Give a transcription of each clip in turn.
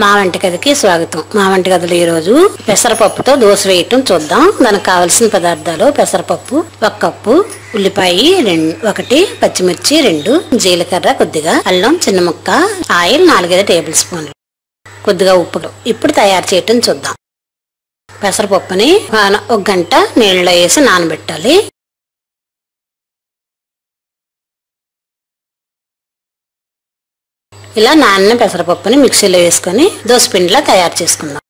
మా వంటగదికి స్వాగతం. మా వంటగదిలో ఈ రోజు పెసరపప్పుతో దోశ వేయటం చూద్దాం. దానికి కావాల్సిన పదార్థాలు: పెసరపప్పు 1 కప్పు, ఉల్లిపాయ 1, పచ్చిమిర్చి 2, జీలకర్ర కొద్దిగా, అల్లం చిన్న ముక్క, ఆయిల్ 4-5 టేబుల్ స్పూన్లు, కొద్దిగా ఉప్పు. ఇప్పుడు తయారు చేయటం చూద్దాం. పెసరపప్పుని 1 గంట నీళ్ళలో వేసి నానబెట్టాలి. ఇలా నానిన పెసరపప్పుని మిక్సీలో వేసుకొని దోశ పిండిలా తయారు చేసుకుందాం.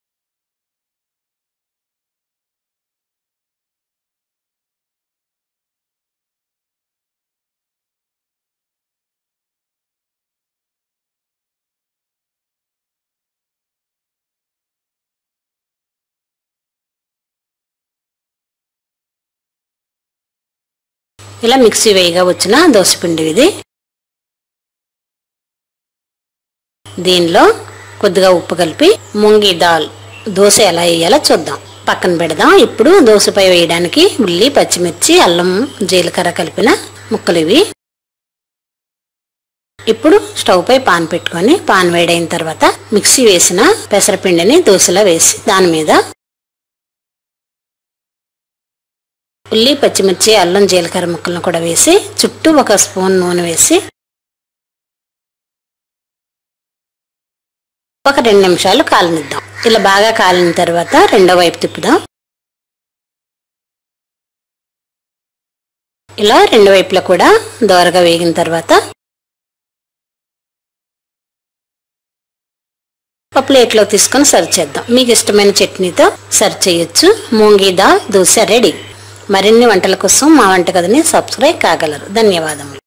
ఇలా మిక్సీ వేయగా వచ్చిన దోశ పిండి ఇది. దీనిలో కొద్దిగా ఉప్పు కలిపి మూంగి దాల్ దోశ ఎలా వేయాలో చూద్దాం. పక్కన పెడదాం. ఇప్పుడు దోశపై వేయడానికి ఉల్లి, పచ్చిమిర్చి, అల్లం, జీలకర్ర కలిపిన ముక్కలు ఇవి. ఇప్పుడు స్టవ్ పై పాన్ పెట్టుకొని పాన్ వేడైన తర్వాత మిక్సీ వేసిన పెసరపిండిని దోశలో వేసి దాని మీద ఉల్లి, పచ్చిమిర్చి, అల్లం, జీలకర్ర ముక్కలను కూడా వేసి చుట్టూ 1 స్పూన్ నూనె వేసి ఒక 2 నిమిషాలు కాలనిద్దాం. ఇలా బాగా కాలిన తర్వాత రెండో వైపు తిప్పుదాం. ఇలా 2 వైపులా కూడా దోరగా వేగిన తర్వాత ఒక ప్లేట్లో తీసుకొని సర్వ్ చేద్దాం. మీకు ఇష్టమైన చట్నీతో సర్వ్ చేయొచ్చు. మూంగి దాల్ దోశ రెడీ. మరిన్ని వంటల కోసం మా వంటగదిని సబ్స్క్రైబ్ కాగలరు. ధన్యవాదములు.